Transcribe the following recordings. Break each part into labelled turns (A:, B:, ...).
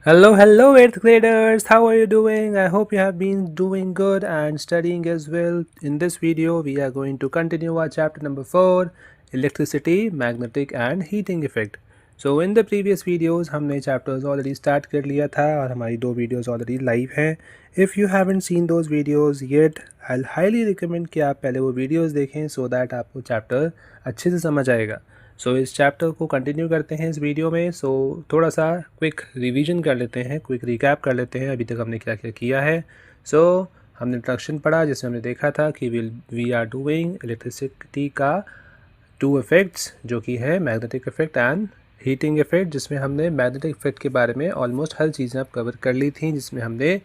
A: Hello, 8th graders. How are you doing? I hope you have been doing good and studying as well. In this video, we are going to continue our chapter number 4, Electricity, Magnetic and Heating Effect. So in the previous videos, हमने chapters already start कर लिया था और हमारी 2 videos already live हैं. If you haven't seen those videos yet, I'll highly recommend कि आप पहले वो videos देखें so that आपको chapter अच्छे से समझ आएगा. इस चैप्टर को कंटिन्यू करते हैं इस वीडियो में. थोड़ा सा क्विक रिवीजन कर लेते हैं, क्विक रिकैप कर लेते हैं अभी तक हमने क्या क्या किया है. हमने इंट्रोडक्शन पढ़ा जिसमें हमने देखा था कि वी आर डूइंग इलेक्ट्रिसिटी का 2 इफ़ेक्ट्स जो कि है magnetic effect and heating effect, जिसमें हमने मैग्नेटिक इफ़ेक्ट के बारे में ऑलमोस्ट हर चीज़ें आप कवर कर ली थी, जिसमें हमने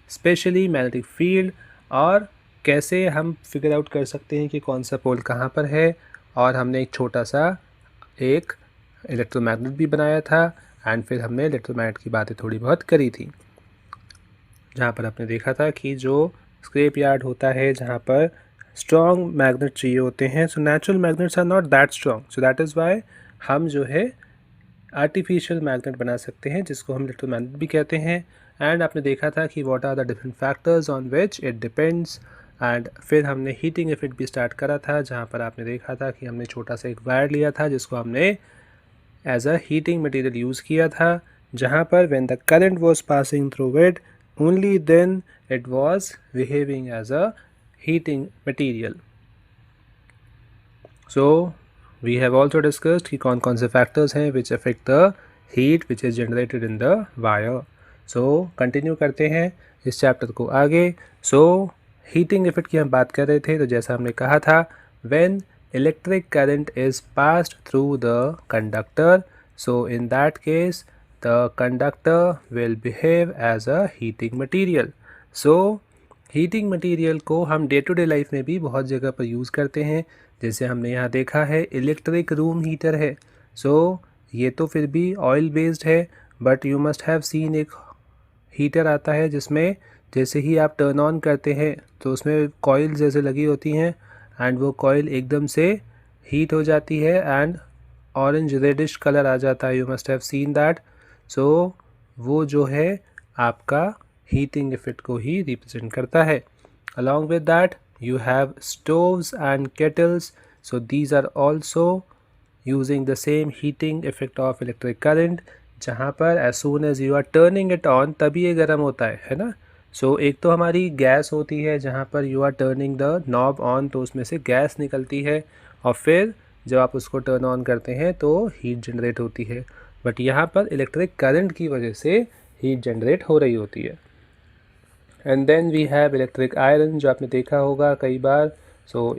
A: स्पेशली मैग्नेटिक फील्ड और कैसे हम फिगर आउट कर सकते हैं कि कौन सा पोल कहाँ पर है, और हमने एक छोटा सा एक इलेक्ट्रोमैग्नेट भी बनाया था एंड फिर हमने इलेक्ट्रोमैग्नेट की बातें थोड़ी बहुत करी थी, जहाँ पर आपने देखा था कि जो स्क्रैप यार्ड होता है जहाँ पर स्ट्रॉन्ग मैग्नेट चाहिए होते हैं, so natural magnets are not that strong, so that is why हम जो है आर्टिफिशियल मैग्नेट बना सकते हैं जिसको हम इलेक्ट्रोमैग्नेट भी कहते हैं. एंड आपने देखा था कि what are the different factors on which it depends. And फिर हमने हीटिंग इफेक्ट भी स्टार्ट करा था जहाँ पर आपने देखा था कि हमने छोटा सा एक वायर लिया था जिसको हमने as a heating material use किया था, जहाँ पर when the current was passing through it only then it was behaving as a heating material. So we have also discussed कि कौन कौन से फैक्टर्स हैं which affect the heat which is generated in the wire. Continue करते हैं इस chapter को आगे. हीटिंग इफेक्ट की हम बात कर रहे थे, तो जैसा हमने कहा था when electric current is passed through the conductor, so in that case the conductor will behave as a heating material. Heating material को हम डे टू डे लाइफ में भी बहुत जगह पर यूज़ करते हैं, जैसे हमने यहाँ देखा है इलेक्ट्रिक रूम हीटर है. ये तो फिर भी ऑयल बेस्ड है, but you must have scene एक हीटर आता है जिसमें जैसे ही आप टर्न ऑन करते हैं तो उसमें कॉइल जैसे लगी होती हैं एंड वो कॉइल एकदम से हीट हो जाती है एंड ऑरेंज रेडिश कलर आ जाता है. You must have seen that. वो जो है आपका हीटिंग इफेक्ट को ही रिप्रेजेंट करता है. Along with that you have stoves and kettles, so these are also using the same heating effect of electric current, जहाँ पर as soon as you are turning it on तभी ये गर्म होता है ना. एक तो हमारी गैस होती है जहाँ पर you are turning the knob on, तो उसमें से गैस निकलती है और फिर जब आप उसको टर्न ऑन करते हैं तो हीट जनरेट होती है, बट यहाँ पर इलेक्ट्रिक करंट की वजह से हीट जनरेट हो रही होती है. And then we have electric iron जो आपने देखा होगा कई बार.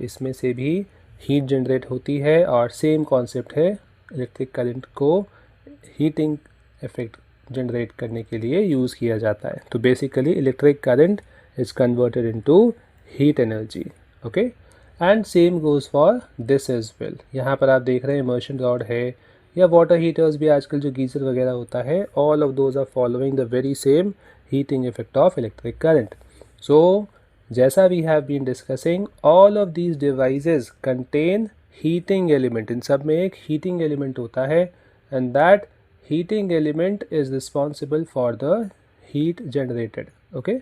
A: इसमें से भी हीट जनरेट होती है और सेम कॉन्सेप्ट है, इलेक्ट्रिक करंट को हीटिंग इफेक्ट जनरेट करने के लिए यूज़ किया जाता है. तो basically electric current is converted into heat energy. Okay, and same goes for this as well. यहाँ पर आप देख रहे हैं इमर्शन रॉड है या वाटर हीटर्स भी आजकल जो गीज़र वगैरह होता है, all of those are following the very same heating effect of electric current. जैसा we have been discussing, all of these devices contain heating element. इन सब में एक heating element होता है and that heating element is responsible for the heat generated. Okay,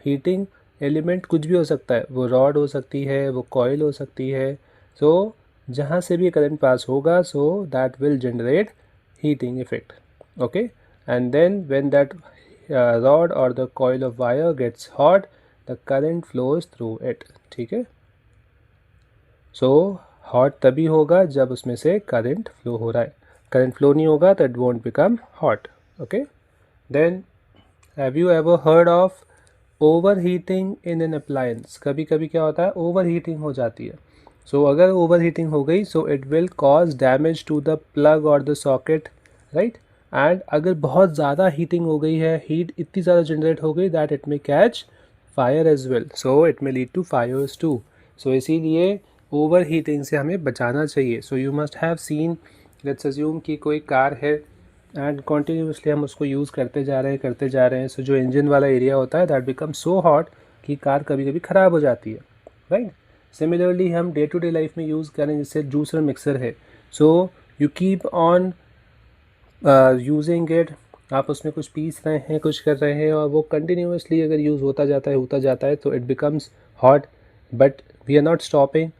A: heating element कुछ भी हो सकता है, वो rod हो सकती है, वो coil हो सकती है. जहाँ से भी current पास होगा that will generate heating effect. Okay, and then when that rod or the coil of wire gets hot, the current flows through it. ठीक है, hot तभी होगा जब उसमें से current flow हो रहा है. current flow नहीं होगा तो it won't become hot. Okay, then have you ever heard of overheating in an appliance? कभी कभी क्या होता है, overheating हो जाती है. अगर overheating हो गई it will cause damage to the plug or the socket, right? And अगर बहुत ज़्यादा हीटिंग हो गई है, हीट इतनी ज़्यादा जनरेट हो गई that it may catch fire as well, it may lead to fires too. इसीलिए ओवर हीटिंग से हमें बचाना चाहिए. You must have seen, let's assume कि कोई कार है एंड कॉन्टीन्यूसली हम उसको यूज़ करते जा रहे हैं. जो इंजन वाला एरिया होता है दैट बिकम सो हॉट कि कार कभी कभी ख़राब हो जाती है, राइट. सिमिलरली हम डे टू डे लाइफ में यूज़ करें जैसे जूसर मिक्सर है, you keep on using it आप उसमें कुछ पीस रहे हैं, कुछ कर रहे हैं, और वो कंटिन्यूसली अगर यूज़ होता जाता है तो it becomes hot, but we are not stopping,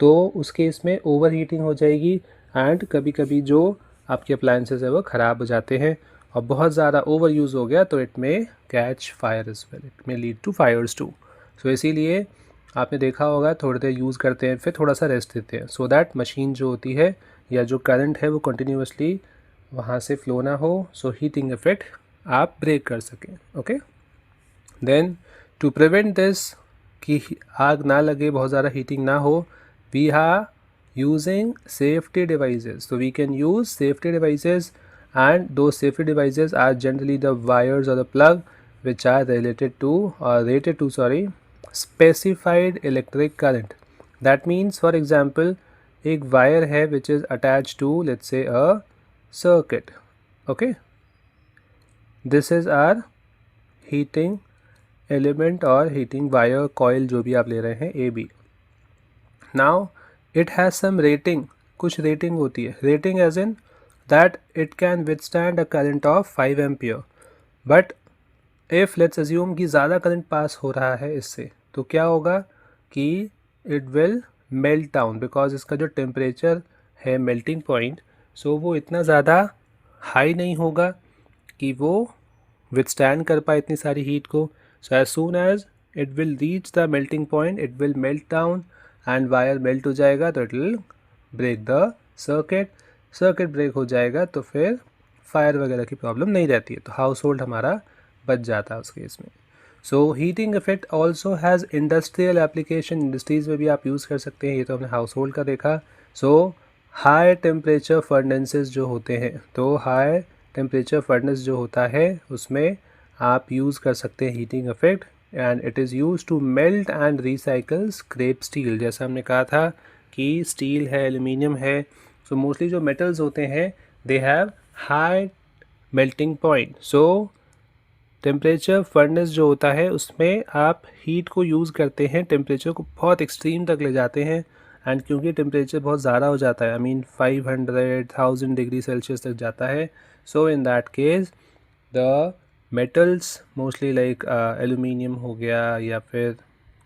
A: तो उस केस में ओवर हीटिंग हो जाएगी एंड कभी कभी जो आपके अप्लायंसेस है वो ख़राब हो जाते हैं, और बहुत ज़्यादा ओवर यूज़ हो गया तो it may catch fire as well, it may lead to fires too. So इसीलिए आपने देखा होगा थोड़ी देर यूज़ करते हैं फिर थोड़ा सा रेस्ट देते हैं, सो दैट मशीन जो होती है या जो करंट है वो कंटिन्यूसली वहाँ से फ्लो ना हो, सो हीटिंग इफेक्ट आप ब्रेक कर सकें। Okay, then to prevent this कि आग ना लगे, बहुत ज़्यादा हीटिंग ना हो, we are using safety devices. So we can use safety devices, and those safety devices are generally the wires or the plug which are related to or rated to specified electric current. That means for example एक wire है which is attached to let's say a circuit. Okay, this is our heating element और heating wire coil जो भी आप ले रहे हैं AB. Now it has some rating, कुछ rating होती है, rating as in that it can withstand a current of 5 ampere, but if let's assume कि ज़्यादा करंट पास हो रहा है इससे, तो क्या होगा कि it will melt down, because इसका जो टेम्परेचर है मेल्टिंग पॉइंट, सो वो इतना ज़्यादा हाई नहीं होगा कि वो withstand कर पाए इतनी सारी हीट को. So as soon as it will reach the melting point, it will melt down and wire melt हो जाएगा, तो it will break the circuit. Circuit break हो जाएगा तो फिर फायर वगैरह की प्रॉब्लम नहीं रहती है, तो हाउस होल्ड हमारा बच जाता है उस केस में. So heating effect also has industrial application, industries में भी आप यूज़ कर सकते हैं, ये तो हमने हाउस होल्ड का देखा. सो हाई टेम्परेचर फर्नेसेस जो होते हैं, तो हाई टेम्परेचर फर्नेस जो होता है उसमें आप यूज़ कर सकते हैं heating effect, and it is use to melt and recycle scrap steel. जैसा हमने कहा था कि स्टील है, एल्यूमिनियम है, सो मोस्टली जो मेटल्स होते हैं they have high melting point. So temperature furnace जो होता है उसमें आप हीट को यूज़ करते हैं, टेम्परेचर को बहुत एक्सट्रीम तक ले जाते हैं, एंड क्योंकि टेम्परेचर बहुत ज़्यादा हो जाता है, आई मीन 500,000 डिग्री सेल्सियस तक जाता है, so in that case the metals mostly like aluminium हो गया या फिर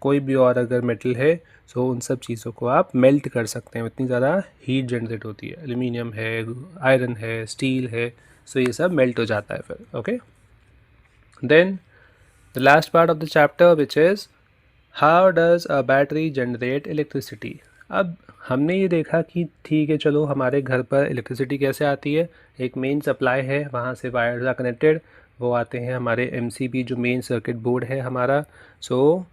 A: कोई भी और अगर मेटल है, सो उन सब चीज़ों को आप मेल्ट कर सकते हैं, इतनी ज़्यादा हीट जनरेट होती है. एल्यूमिनियम है, आयरन है, स्टील है, सो ये सब मेल्ट हो जाता है फिर. Okay, then the last part of the chapter which is how does a battery generate electricity. अब हमने ये देखा कि ठीक है चलो हमारे घर पर इलेक्ट्रिसिटी कैसे आती है, एक मेन सप्लाई है, वहाँ से वायर्स आर कनेक्टेड, वो आते हैं हमारे MCB जो मेन सर्किट बोर्ड है हमारा, सो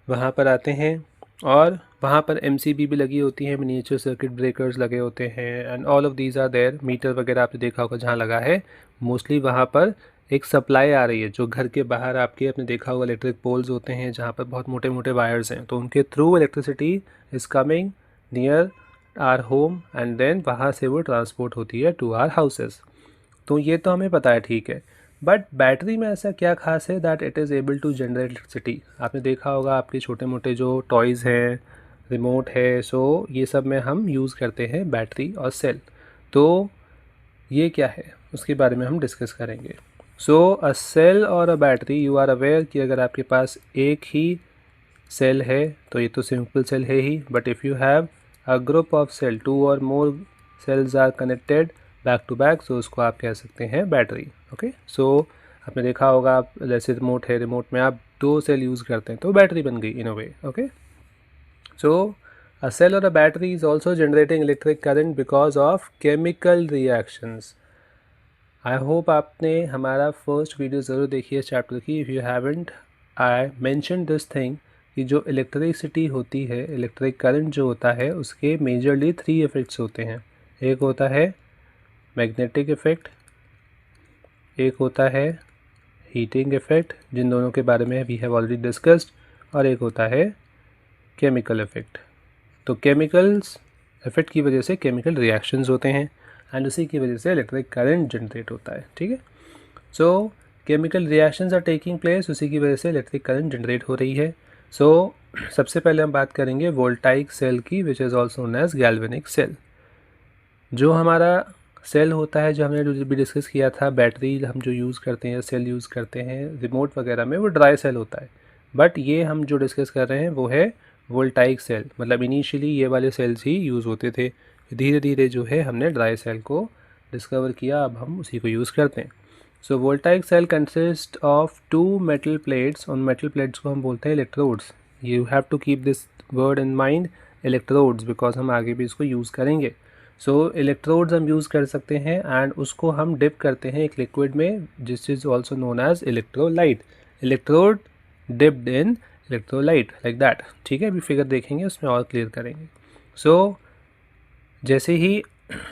A: वहाँ पर आते हैं, और वहाँ पर MCB भी लगी होती है, मिनिएचर सर्किट ब्रेकर्स लगे होते हैं, and all of these are there. Meter वगैरह आपने देखा होगा जहाँ लगा है, मोस्टली वहाँ पर एक सप्लाई आ रही है, जो घर के बाहर आपके आपने देखा होगा इलेक्ट्रिक पोल्स होते हैं जहाँ पर बहुत मोटे मोटे वायर्स हैं, तो उनके through electricity is coming near our home, and then वहाँ से वो ट्रांसपोर्ट होती है टू आर हाउसेस. तो ये तो हमें पता है, ठीक है, बट बैटरी में ऐसा क्या खास है that it is able to generate electricity. आपने देखा होगा आपके छोटे मोटे जो टॉयज़ हैं, रिमोट है, सो ये सब में हम यूज़ करते हैं बैटरी और सेल. तो ये क्या है उसके बारे में हम डिस्कस करेंगे. सो अ सेल और a battery, you are aware कि अगर आपके पास एक ही सेल है तो ये तो सिंपल सेल है ही, but if you have a group of cell, 2 और more cells are connected back to back, so उसको आप कह सकते हैं बैटरी. ओके, सो आपने देखा होगा आप जैसे रिमोट है, रिमोट में आप 2 सेल यूज़ करते हैं तो बैटरी बन गई इन अ वे. ओके, सो अ सेल और a battery is also generating electric current because of chemical reactions. I hope आपने हमारा फर्स्ट वीडियो ज़रूर देखी है चैप्टर की. If you haven't, I mention this thing कि जो इलेक्ट्रिसिटी होती है, इलेक्ट्रिक करंट जो होता है, उसके मेजरली 3 इफ़ेक्ट्स होते हैं. एक होता है मैग्नेटिक इफ़ेक्ट, एक होता है हीटिंग इफ़ेक्ट, जिन दोनों के बारे में वी हैव ऑलरेडी डिस्कस्ड, और एक होता है केमिकल इफ़ेक्ट. तो केमिकल्स इफ़ेक्ट की वजह से केमिकल रिएक्शंस होते हैं, एंड उसी की वजह से इलेक्ट्रिक करंट जनरेट होता है. ठीक है, so chemical reactions are taking place, उसी की वजह से इलेक्ट्रिक करंट जनरेट हो रही है. सो सबसे पहले हम बात करेंगे वोल्टाइक सेल की, which is also known as galvanic cell. जो हमारा सेल होता है जो हमने भी डिस्कस किया था, बैटरी हम जो यूज़ करते हैं, सेल यूज़ करते हैं रिमोट वगैरह में, वो ड्राई सेल होता है। बट ये हम जो डिस्कस कर रहे हैं वो है वोल्टाइक सेल, मतलब इनिशियली ये वाले सेल्स ही यूज़ होते थे, धीरे धीरे जो है हमने ड्राई सेल को डिस्कवर किया, अब हम उसी को यूज़ करते हैं। So voltaic cell consist of 2 metal plates, उन मेटल प्लेट्स को हम बोलते हैं electrodes. You have to keep this word in mind, electrodes, because हम आगे भी इसको यूज़ करेंगे। सो इलेक्ट्रोड्स हम यूज़ कर सकते हैं एंड उसको हम डिप करते हैं एक लिक्विड में, जिस is also known as electrolyte. Electrode dipped in electrolyte, like that. ठीक है, अभी फिगर देखेंगे उसमें और क्लियर करेंगे। सो जैसे ही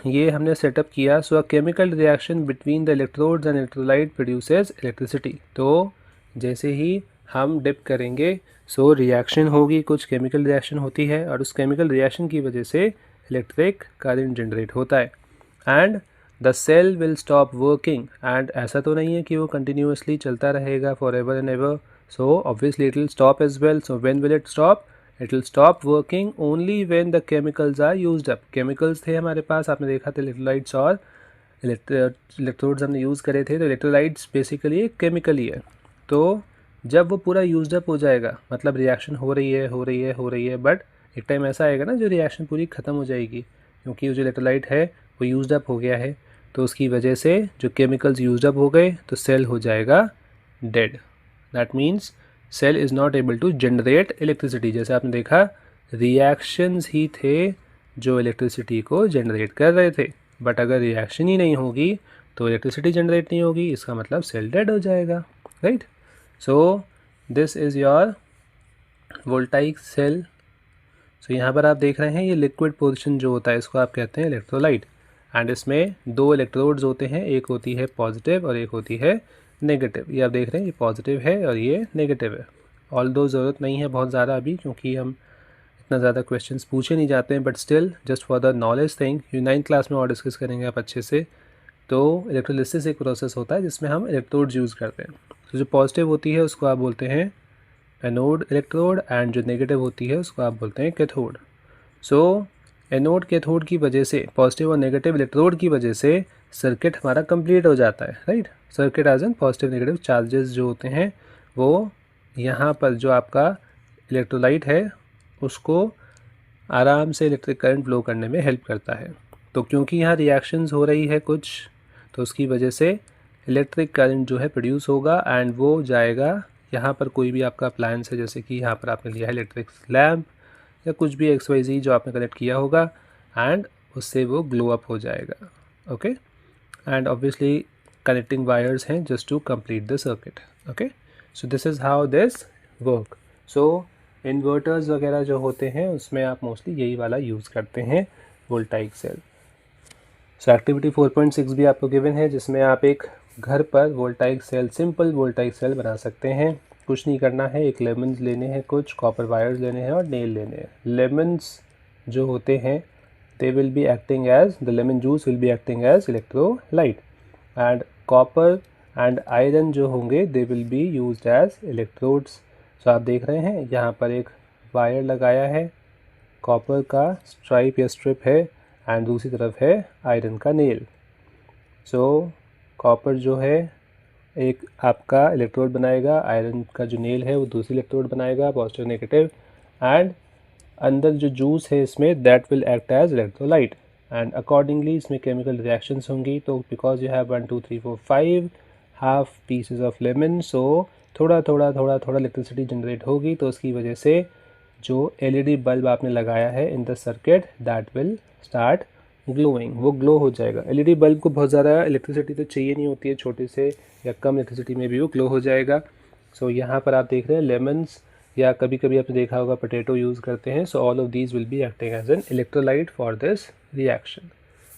A: ये हमने सेटअप किया, so a chemical reaction between the electrodes and electrolyte produces electricity. तो जैसे ही हम डिप करेंगे, सो रिएक्शन होगी, कुछ केमिकल रिएक्शन होती है, और उस केमिकल रिएक्शन की वजह से इलेक्ट्रिक करंट जनरेट होता है and the cell will stop working. And ऐसा तो नहीं है कि वो कंटिन्यूसली चलता रहेगा for ever and ever, so obviously it will stop as well. So when will it stop? It will stop working only when the chemicals are used up. Chemicals थे हमारे पास, आपने देखा था इलेक्ट्रोलाइट्स और इलेक्ट्रोड्स हमने use करे थे। तो इलेक्ट्रोलाइट्स बेसिकली एक केमिकल ही है। तो जब वो पूरा यूज्ड अप हो जाएगा, मतलब रिएक्शन हो रही है, बट एक टाइम ऐसा आएगा ना जो रिएक्शन पूरी ख़त्म हो जाएगी, क्योंकि वो जो इलेक्ट्रोलाइट है वो यूज्ड अप हो गया है, तो उसकी वजह से जो केमिकल्स यूज्ड अप हो गए तो सेल हो जाएगा dead. That means cell is not able to generate electricity. जैसे आपने देखा, रिएक्शंस ही थे जो इलेक्ट्रिसिटी को जनरेट कर रहे थे, बट अगर रिएक्शन ही नहीं होगी तो इलेक्ट्रिसिटी जनरेट नहीं होगी, इसका मतलब सेल डेड हो जाएगा, right. So this is your voltaic cell. So यहाँ पर आप देख रहे हैं ये लिक्विड पोर्शन जो होता है इसको आप कहते हैं इलेक्ट्रोलाइट, एंड इसमें 2 इलेक्ट्रोड्स होते हैं, एक होती है पॉजिटिव और एक होती है नेगेटिव। ये आप देख रहे हैं, ये पॉजिटिव है और ये नेगेटिव है। ऑल दो ज़रूरत नहीं है बहुत ज़्यादा अभी, क्योंकि हम इतना ज़्यादा क्वेश्चंस पूछे नहीं जाते हैं, but still just for the knowledge thing, ये 9th क्लास में और डिस्कस करेंगे आप अच्छे से। तो इलेक्ट्रोलिसिस एक प्रोसेस होता है जिसमें हम इलेक्ट्रोड्स यूज़ करते हैं। तो जो पॉजिटिव होती है उसको आप बोलते हैं एनोड इलेक्ट्रोड, एंड जो नेगेटिव होती है उसको आप बोलते हैं कैथोड। सो एनोड कैथोड की वजह से, पॉजिटिव और नेगेटिव इलेक्ट्रोड की वजह से सर्किट हमारा कंप्लीट हो जाता है, right. Circuit as an positive negative charges जो होते हैं वो यहाँ पर जो आपका इलेक्ट्रोलाइट है उसको आराम से इलेक्ट्रिक करंट फ्लो करने में हेल्प करता है। तो क्योंकि यहाँ रिएक्शंस हो रही है कुछ, तो उसकी वजह से इलेक्ट्रिक करंट जो है प्रोड्यूस होगा एंड वो जाएगा यहाँ पर। कोई भी आपका अप्लायंस है, जैसे कि यहाँ पर आपने लिया है इलेक्ट्रिक लैम्प या कुछ भी XYZ जो आपने कनेक्ट किया होगा, एंड उससे वो ग्लो अप हो जाएगा, okay. And obviously connecting wires हैं just to complete the circuit, okay. So this is how this work. So inverters वगैरह जो होते हैं उसमें आप मोस्टली यही वाला यूज़ करते हैं, वोल्टाइक सेल। सो एक्टिविटी 4.6 भी आपको गिवन है, जिसमें आप एक घर पर voltaic cell, simple voltaic cell बना सकते हैं। कुछ नहीं करना है, एक लेमन्स लेने हैं, कुछ कॉपर वायर्स लेने हैं और नेल लेने हैं। लेमन्स जो होते हैं they will be acting as, the lemon juice will be acting as electrolyte, and copper and iron जो होंगे they will be used as electrodes. So आप देख रहे हैं यहाँ पर एक वायर लगाया है, कॉपर का स्ट्राइप या स्ट्रिप है, एंड दूसरी तरफ है आयरन का नेल। सो कॉपर जो है एक आपका इलेक्ट्रोड बनाएगा, आयरन का जो नेल है वो दूसरी इलेक्ट्रोड बनाएगा, पॉजिटिव नेगेटिव, एंड अंदर जो जूस है इसमें that will act as electrolyte, and accordingly इसमें केमिकल रिएक्शंस होंगी। तो because you have 1 2 3 4 5 half pieces of lemon, so थोड़ा थोड़ा इलेक्ट्रिसिटी जनरेट होगी। तो उसकी वजह से जो LED बल्ब आपने लगाया है in the circuit that will start glowing, वो ग्लो हो जाएगा। LED बल्ब को बहुत ज़्यादा इलेक्ट्रिसिटी तो चाहिए नहीं होती है, छोटे से या कम इलेक्ट्रिसिटी में भी वो ग्लो हो जाएगा। सो यहाँ पर आप देख रहे हैं लेमन्स, या कभी कभी आपने देखा होगा पोटैटो यूज़ करते हैं। So all of these will be acting as an electrolyte for this reaction.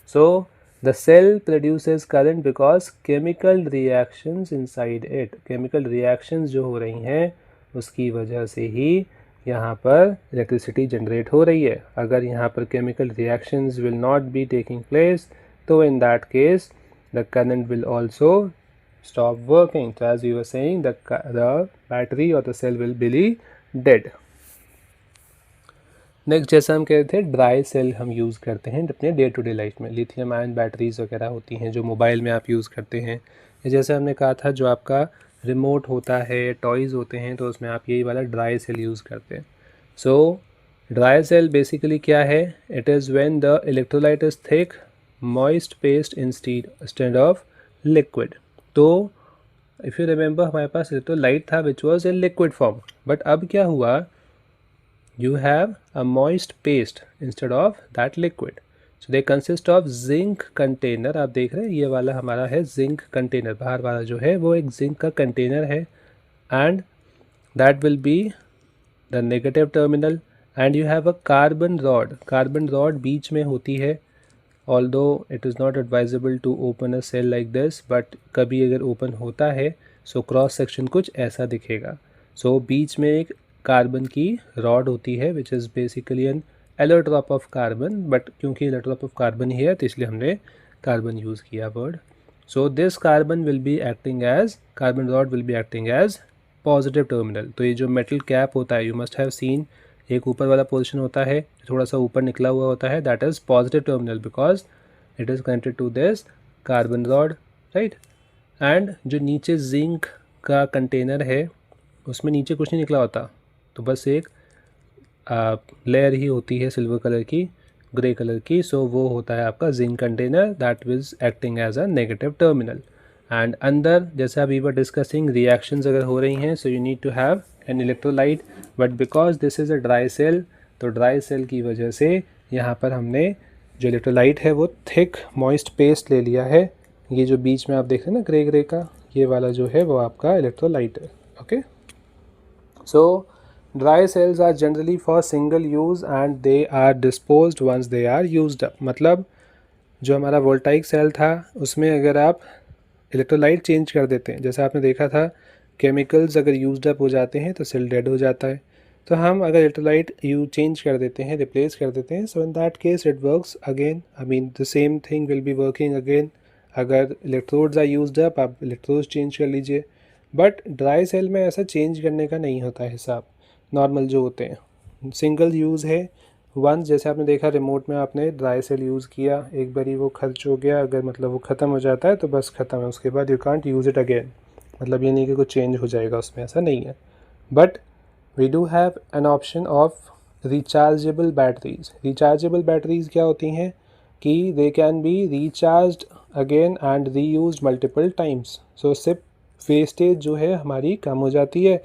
A: So the cell produces current because chemical reactions inside it, chemical reactions जो हो रही हैं उसकी वजह से ही यहाँ पर इलेक्ट्रिसिटी जनरेट हो रही है। अगर यहाँ पर chemical reactions will not be taking place, तो in that case the current will also stop working. So as we were saying, the battery or the cell will be dead. Next जैसा हम कह रहे थे ड्राई सेल हम use करते हैं अपने डे टू डे लाइफ में, लिथियम आयन बैटरीज वगैरह होती हैं जो मोबाइल में आप यूज़ करते हैं, जैसे हमने कहा था जो आपका रिमोट होता है, टॉयज़ होते हैं, तो उसमें आप यही वाला ड्राई सेल यूज़ करते हैं। सो ड्राई सेल बेसिकली क्या है, it is when the electrolyte is thick moist paste instead of liquid. तो इफ़ यू रिमेंबर हमारे पास इलेक्ट्रोलाइट था which was in liquid form, but अब क्या हुआ, you have a moist paste instead of that liquid. So they consist of zinc container। आप देख रहे हैं ये वाला हमारा है zinc container, बाहर वाला जो है वो एक zinc का container है, and that will be the negative terminal, and you have a carbon rod। carbon rod बीच में होती है, although it is not advisable to open a cell like this, but कभी अगर open होता है so cross section कुछ ऐसा दिखेगा। so बीच में एक कार्बन की रॉड होती है which is basically an allotrope of carbon, but क्योंकि एलोट्रॉप ऑफ कार्बन ही है तो इसलिए हमने कार्बन यूज़ किया word. So this carbon will be acting as, carbon rod will be acting as positive terminal. तो ये जो मेटल कैप होता है, यू मस्ट हैव सीन, एक ऊपर वाला पोर्शन होता है थोड़ा सा ऊपर निकला हुआ होता है, that is positive terminal because it is connected to this carbon rod, right. And जो नीचे जिंक का कंटेनर है उसमें नीचे कुछ नहीं निकला होता, तो बस एक लेयर ही होती है सिल्वर कलर की, ग्रे कलर की। सो वो होता है आपका zinc container that which acting as a negative terminal. And अंदर जैसा वी वर डिस्कसिंग रिएक्शंस अगर हो रही हैं, so you need to have an electrolyte, but because this is a dry cell, तो ड्राई सेल की वजह से यहाँ पर हमने जो इलेक्ट्रोलाइट है वो थिक मॉइस्ट पेस्ट ले लिया है। ये जो बीच में आप देख रहे हैं ना ग्रे ग्रे का, ये वाला जो है वो आपका इलेक्ट्रोलाइट है। Okay, so dry cells are generally for single use and they are disposed once they are used up। मतलब जो हमारा वोल्टाइक सेल था उसमें अगर आप इलेक्ट्रोलाइट चेंज कर देते हैं, जैसा आपने देखा था केमिकल्स अगर यूज्ड अप हो जाते हैं तो सेल डेड हो जाता है, तो हम अगर इलेक्ट्रोलाइट चेंज कर देते हैं, रिप्लेस कर देते हैं, so in that case it works again, I mean the same thing will be working again. अगर इलेक्ट्रोड्स आर यूज्ड अप आप इलेक्ट्रोड्स चेंज कर लीजिए, बट ड्राई सेल में ऐसा चेंज करने का नहीं होता है हिसाब, नॉर्मल जो होते हैं सिंगल यूज़ है। वंस जैसे आपने देखा रिमोट में आपने ड्राई सेल यूज़ किया, एक बारी वो खर्च हो गया, अगर मतलब वो ख़त्म हो जाता है तो बस ख़त्म है, उसके बाद you can't use it again. मतलब ये नहीं कि कुछ चेंज हो जाएगा उसमें, ऐसा नहीं है। But we do have an option of rechargeable batteries. Rechargeable batteries क्या होती हैं कि they can be recharged again and reuse multiple times. So उससे वेस्टेज जो है हमारी कम हो जाती है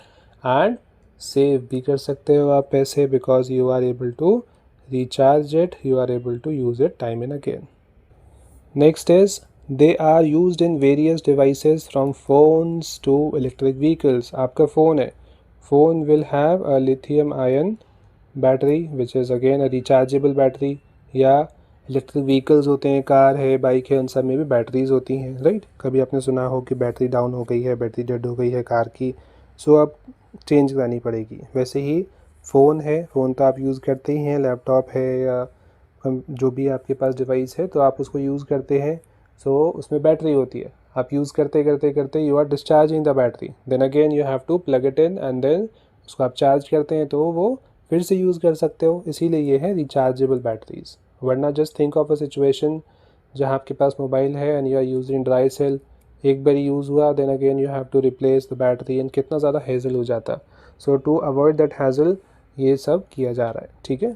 A: एंड सेव भी कर सकते हो आप पैसे, because you are able to recharge it, you are able to use it time and again. Next is they are used in various devices from phones to electric vehicles. आपका phone है, phone will have a lithium ion battery which is again a rechargeable battery, या electric vehicles होते हैं, car है, bike है, उन सब में भी बैटरीज होती हैं, राइट। कभी आपने सुना हो कि बैटरी डाउन हो गई है, बैटरी डेड हो गई है कार की, सो अब चेंज करानी पड़ेगी। वैसे ही फ़ोन है, फ़ोन तो आप यूज़ करते ही हैं, लैपटॉप है या जो भी आपके पास डिवाइस है तो आप उसको यूज़ करते हैं, सो उसमें बैटरी होती है, आप यूज़ करते करते करते you are discharging the battery, then again you have to plug it in and then उसको आप चार्ज करते हैं तो वो फिर से यूज़ कर सकते हो, इसीलिए ये है रिचार्जेबल बैटरीज। वरना just think of a situation जहाँ आपके पास मोबाइल है and you are using dry cell, एक बार यूज़ हुआ then again you have to replace the battery and कितना ज़्यादा हेजल हो जाता। So to avoid that hassle ये सब किया जा रहा है, ठीक है।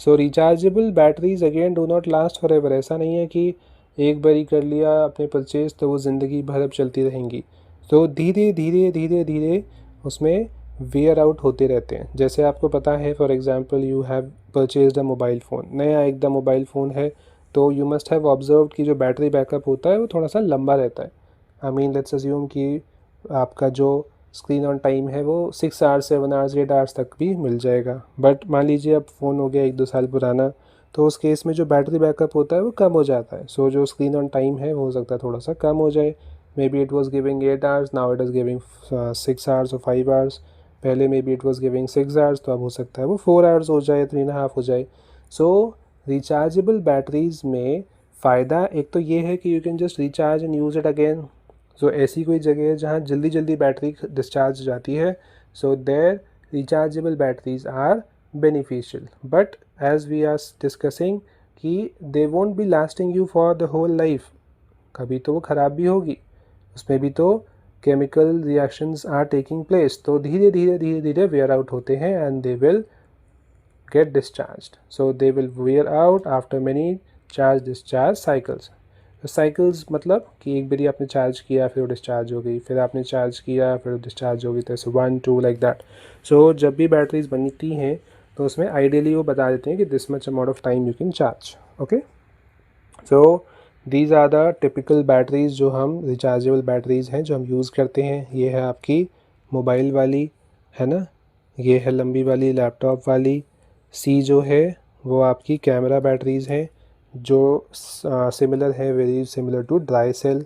A: So rechargeable batteries again do not last forever. ऐसा नहीं है कि एक बारी कर लिया आपने परचेज तो वो ज़िंदगी भर अब चलती रहेंगी। तो धीरे धीरे धीरे धीरे उसमें वेयर आउट होते रहते हैं। जैसे आपको पता है for example you have purchased a mobile phone, नया एकदम मोबाइल फ़ोन है, तो यू मस्ट हैव ऑब्जर्व कि जो बैटरी बैकअप होता है वो थोड़ा सा लंबा रहता है। आई मीन लेट्स अज्यूम कि आपका जो स्क्रीन ऑन टाइम है वो 6 आवर्स 7 आवर्स 8 आवर्स तक भी मिल जाएगा, बट मान लीजिए अब फ़ोन हो गया 1-2 साल पुराना, तो उस केस में जो बैटरी बैकअप होता है वो कम हो जाता है। सो जो स्क्रीन ऑन टाइम है वो हो सकता है थोड़ा सा कम हो जाए, may be it was giving 8 hours, now it is giving 6 hours और 5 आवर्स, पहले may be it was giving 6 hours, तो अब हो सकता है वो 4 आवर्स हो जाए, 3.5 हो जाए। सो रिचार्जेबल बैटरीज़ में फ़ायदा एक तो ये है कि you can just recharge and use it again. So ऐसी कोई जगह है जहाँ जल्दी जल्दी बैटरी डिस्चार्ज हो जाती है, so there rechargeable batteries are beneficial, but as we are discussing कि they won't be lasting you for the whole life, कभी तो वो ख़राब भी होगी, उसमें भी तो chemical reactions are taking place, तो धीरे धीरे wear out होते हैं and they will get discharged. So they will wear out after many charge discharge cycles. तो साइकिल्स मतलब कि एक बारी आपने चार्ज किया फिर वो डिस्चार्ज हो गई, फिर आपने चार्ज किया फिर वो डिस्चार्ज हो गई, तो ऐसे 1 2 लाइक दैट. सो जब भी बैटरीज बनती हैं तो उसमें आइडियली वो बता देते हैं कि this much amount of time you can charge. Okay, so these are the typical batteries जो हम रिचार्जेबल बैटरीज हैं जो हम यूज़ करते हैं. ये है आपकी मोबाइल वाली, है ना, ये है लंबी वाली लैपटॉप वाली. सी जो है वो आपकी कैमरा बैटरीज हैं जो सिमिलर है, very similar to dry cell.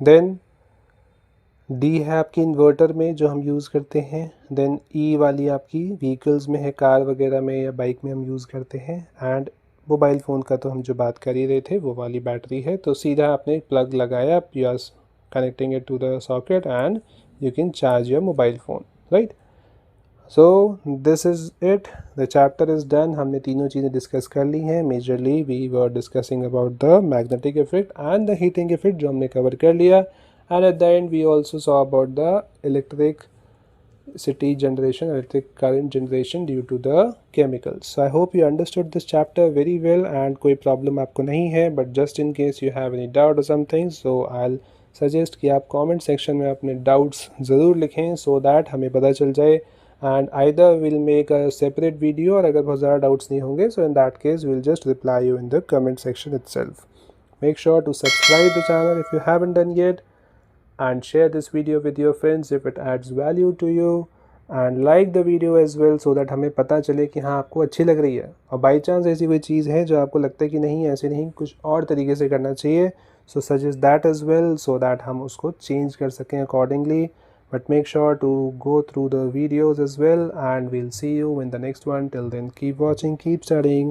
A: Then डी है आपकी इन्वर्टर में जो हम यूज़ करते हैं. देन ई वाली आपकी व्हीकल्स में है, कार वगैरह में या बाइक में हम यूज़ करते हैं. एंड मोबाइल फ़ोन का तो हम जो बात कर ही रहे थे वो वाली बैटरी है. तो सीधा आपने प्लग लगाया, you are connecting it to the socket and you can charge your mobile phone, right? So this is it, the chapter is done. हमने तीनों चीज़ें डिस्कस कर ली हैं. Majorly we were discussing about the magnetic effect and the heating effect जो हमने cover कर लिया. And at the end we also saw about the electricity generation, electric current generation due to the chemicals. So I hope you understood this chapter very well and कोई problem आपको नहीं है. But just in case you have any doubt or something, so I'll suggest कि आप comment section में अपने doubts ज़रूर लिखें सो दैट हमें पता चल जाए. And either will make a separate video, और अगर बहुत ज़्यादा डाउट्स नहीं होंगे so in that case will just reply you in the comment section itself. Make sure to subscribe the channel if you haven't done yet and share this video with your friends if it adds value to you, and like the video as well so that हमें पता चले कि हाँ आपको अच्छी लग रही है. और बाई चांस ऐसी कोई चीज़ है जो आपको लगता है कि नहीं ऐसे नहीं, कुछ और तरीके से करना चाहिए, so suggest that as well so that हम उसको change कर सकें accordingly. But make sure to go through the videos as well and we'll see you in the next one. Till then, keep watching, keep studying.